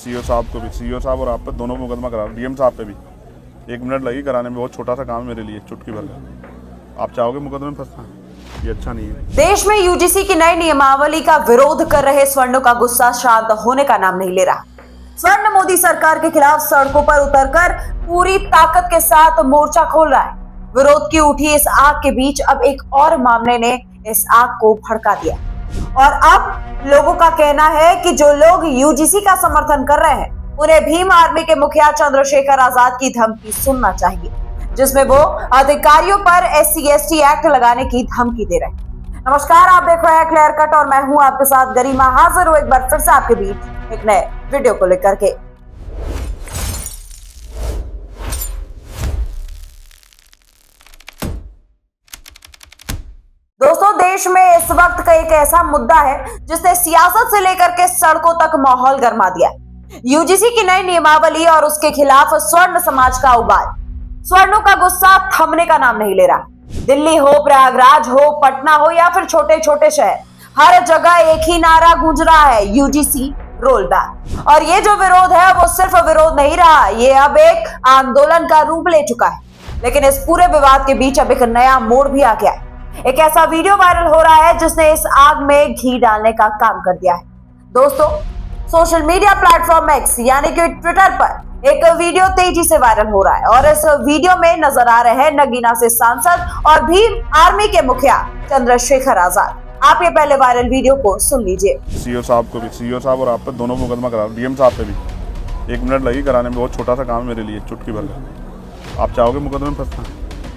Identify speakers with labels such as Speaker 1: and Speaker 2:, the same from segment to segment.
Speaker 1: CO साहब को भी, सीओ साहब और आप पे दोनों मुकदमा करा, डीएम साहब पे भी 1 मिनट लगी कराने में। बहुत छोटा सा काम है मेरे लिए, चुटकी भर का। आप चाहोगे मुकदमे में फंसना, ये अच्छा नहीं है।
Speaker 2: देश में यूजीसी की नई नियमावली का विरोध कर रहे स्वर्णों का गुस्सा शांत होने का नाम नहीं ले रहा। स्वर्ण मोदी सरकार के खिलाफ सड़कों पर उतरकर पूरी ताकत के साथ मोर्चा खोल रहा है। विरोध की उठी इस आग के बीच अब एक और मामले ने इस आग को भड़का दिया और अब लोगों का कहना है कि जो लोग यूजीसी का समर्थन कर रहे हैं उन्हें भीम आर्मी के मुखिया चंद्रशेखर आजाद की धमकी सुनना चाहिए, जिसमें वो अधिकारियों पर SC/ST एक्ट लगाने की धमकी दे रहे हैं। नमस्कार, आप देख रहे हैं क्लियर कट और मैं हूं आपके साथ गरिमा। हाजिर हूं एक बार फिर से आपके बीच एक नए वीडियो को लेकर के। दोस्तों, देश में इस वक्त का एक ऐसा मुद्दा है जिसने सियासत से लेकर के सड़कों तक माहौल गर्मा दिया है। यूजीसी की नई नियमावली और उसके खिलाफ स्वर्ण समाज का उबाल। स्वर्णों का गुस्सा थमने का नाम नहीं ले रहा। दिल्ली हो, प्रयागराज हो, पटना हो या फिर छोटे छोटे शहर, हर जगह एक ही नारा गूंज रहा है, यूजीसी रोल बैक। और ये जो विरोध है वो सिर्फ विरोध नहीं रहा, ये अब एक आंदोलन का रूप ले चुका है। लेकिन इस पूरे विवाद के बीच अब एक नया मोड़ भी आ गया है। एक ऐसा वीडियो वायरल हो रहा है जिसने इस आग में घी डालने का काम कर दिया है। दोस्तों, सोशल मीडिया प्लेटफॉर्म X यानी कि ट्विटर पर एक वीडियो तेजी से वायरल हो रहा है और इस वीडियो में नजर आ रहे हैं नगीना से सांसद और भीम आर्मी के मुखिया चंद्रशेखर आजाद। आप ये पहले वायरल वीडियो को सुन लीजिए।
Speaker 1: सीओ साहब को भी, सीओ साहब और आप पे दोनों मुकदमा करा, डीएम साहब पे भी 1 मिनट लगी कराने में। बहुत छोटा सा काम है मेरे लिए, चुटकी भर का। आप चाहोगे मुकदमे में फंसना,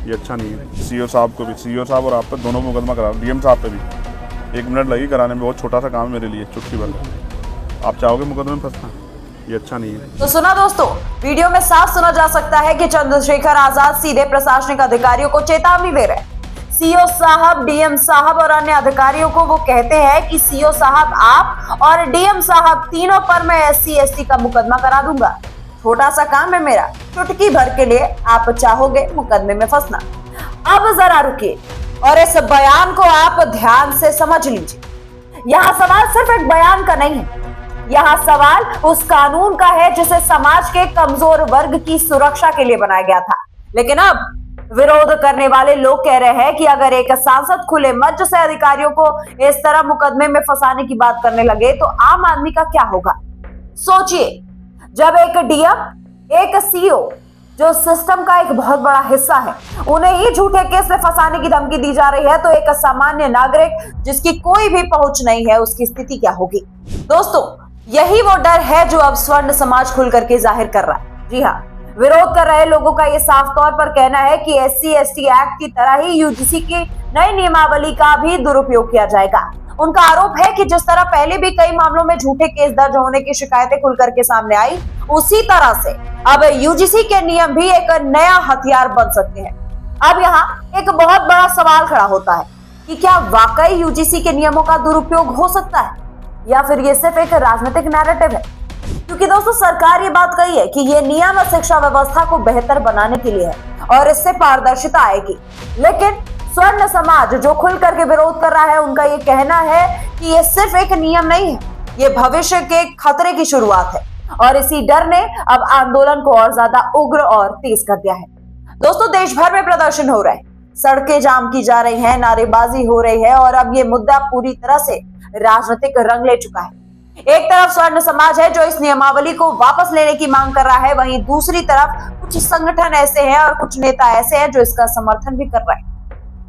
Speaker 1: ये अच्छा नहीं है। सीओ साहब को भी, सीओ साहब और आप पे दोनों मुकदमा करा, डीएम साहब पे भी 1 मिनट लगी कराने में। बहुत छोटा सा काम है मेरे लिए, चुटकी भर का। आप चाहोगे मुकदमे में फंसना, ये अच्छा नहीं है।
Speaker 2: तो सुना दोस्तों, वीडियो में साफ सुना जा सकता है कि चंद्रशेखर आजाद सीधे प्रशासनिक अधिकारियों को चेतावनी दे रहे हैं। सीओ साहब, डीएम साहब और अन्य अधिकारियों को वो कहते हैं कि सीओ साहब आप और डीएम साहब तीनों पर मैं SC/ST का मुकदमा करा दूंगा। छोटा सा काम है मेरा, चुटकी भर के लिए आप चाहोगे मुकदमे में फंसना। अब जरा रुकिए और इस बयान को आप ध्यान से समझ लीजिए। यहाँ सवाल सिर्फ एक बयान का नहीं है, यहाँ सवाल उस कानून का है जिसे समाज के कमजोर वर्ग की सुरक्षा के लिए बनाया गया था। लेकिन अब विरोध करने वाले लोग कह रहे हैं कि अगर एक सांसद खुले मंच से अधिकारियों को इस तरह मुकदमे में फंसाने की बात करने लगे तो आम आदमी का क्या होगा। सोचिए, जब एक डीएम, एक सीओ जो सिस्टम का एक बहुत बड़ा हिस्सा है, उन्हें ही झूठे केस में फंसाने की धमकी दी जा रही है तो एक सामान्य नागरिक जिसकी कोई भी पहुंच नहीं है, उसकी स्थिति क्या होगी। दोस्तों, यही वो डर है जो अब स्वर्ण समाज खुल करके जाहिर कर रहा है। जी हाँ, विरोध कर रहे लोगों का ये साफ तौर पर कहना है कि SC/ST एक्ट की तरह ही यूजीसी की नई नियमावली का भी दुरुपयोग किया जाएगा। उनका आरोप है कि जिस तरह पहले भी कई मामलों में झूठे केस दर्ज होने की शिकायतें खुल करके सामने आई, उसी तरह से अब यूजीसी के नियम भी एक नया हथियार बन सकते हैं। अब यहाँ एक बहुत बड़ा सवाल खड़ा होता है कि क्या वाकई यूजीसी के नियमों का दुरुपयोग हो सकता है या फिर ये सिर्फ एक राजनीतिक नैरेटिव है। क्योंकि दोस्तों, सरकार ये बात कही है कि ये नियम शिक्षा व्यवस्था को बेहतर बनाने के लिए है और इससे पारदर्शिता आएगी। लेकिन स्वर्ण समाज जो खुल करके विरोध कर रहा है, उनका ये कहना है कि ये सिर्फ एक नियम नहीं है, ये भविष्य के खतरे की शुरुआत है और इसी डर ने अब आंदोलन को और ज्यादा उग्र और तेज कर दिया है। दोस्तों, देश भर में प्रदर्शन हो रहे हैं, सड़कें जाम की जा रही हैं, नारेबाजी हो रही है और अब ये मुद्दा पूरी तरह से राजनीतिक रंग ले चुका है। एक तरफ स्वर्ण समाज है जो इस नियमावली को वापस लेने की मांग कर रहा है, वहीं दूसरी तरफ कुछ संगठन ऐसे हैं और कुछ नेता ऐसे हैं जो इसका समर्थन भी कर रहे हैं।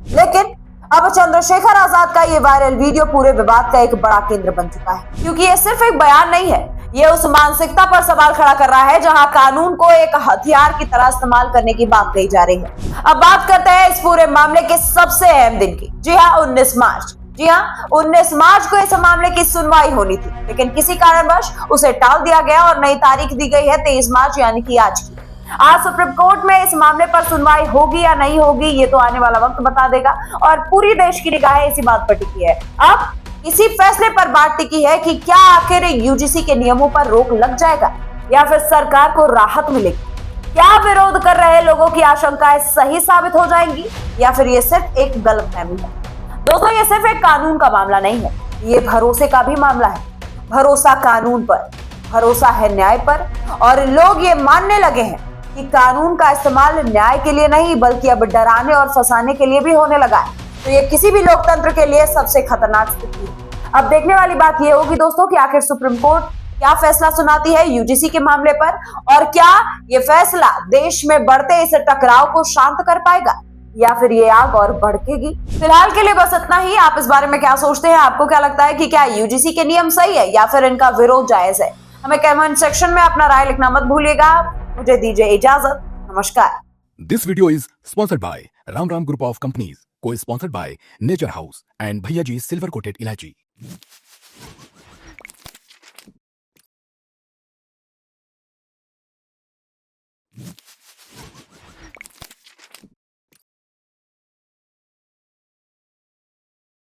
Speaker 2: लेकिन अब चंद्रशेखर आजाद का ये वायरल वीडियो पूरे विवाद का एक बड़ा केंद्र बन चुका है, क्योंकि ये सिर्फ एक बयान नहीं है, ये उस मानसिकता पर सवाल खड़ा कर रहा है जहां कानून को एक हथियार की तरह इस्तेमाल करने की बात कही जा रही है। अब बात करते हैं इस पूरे मामले के सबसे अहम दिन की। जी हाँ, 19 मार्च। जी हाँ, 19 मार्च को इस मामले की सुनवाई होनी थी, लेकिन किसी कारणवश उसे टाल दिया गया और नई तारीख दी गई है 23 मार्च यानी कि आज की। आज सुप्रीम कोर्ट में इस मामले पर सुनवाई होगी या नहीं होगी, ये तो आने वाला वक्त बता देगा और पूरी देश की निगाहें इसी बात पर टिकी है। अब इसी फैसले पर बात टिकी है कि क्या आखिर यूजीसी के नियमों पर रोक लग जाएगा या फिर सरकार को राहत मिलेगी। क्या विरोध कर रहे लोगों की आशंकाएं सही साबित हो जाएंगी या फिर ये सिर्फ एक गलतफहमी है। दोस्तों, ये सिर्फ एक कानून का मामला नहीं है, ये भरोसे का भी मामला है। भरोसा कानून पर, भरोसा है न्याय पर और लोग ये मानने लगे हैं कि कानून का इस्तेमाल न्याय के लिए नहीं बल्कि अब डराने और फंसाने के लिए भी होने लगा है। तो ये किसी भी लोकतंत्र के लिए सबसे खतरनाक स्थिति है। अब देखने वाली बात ये होगी दोस्तों कि आखिर सुप्रीम कोर्ट क्या फैसला सुनाती है यूजीसी के मामले पर और क्या ये फैसला देश में बढ़ते इस टकराव को शांत कर पाएगा या फिर ये आग और भड़केगी। फिलहाल के लिए बस इतना ही। आप इस बारे में क्या सोचते हैं? आपको क्या लगता है कि क्या यूजीसी के नियम सही है या फिर इनका विरोध जायज है? हमें कमेंट सेक्शन में अपना राय लिखना मत भूलिएगा। मुझे दीजिए इजाजत। नमस्कार।
Speaker 3: This video is sponsored by Ram Group of Companies, co-sponsored by Nature House and Bhaiya Ji Silver Coated Ilachi.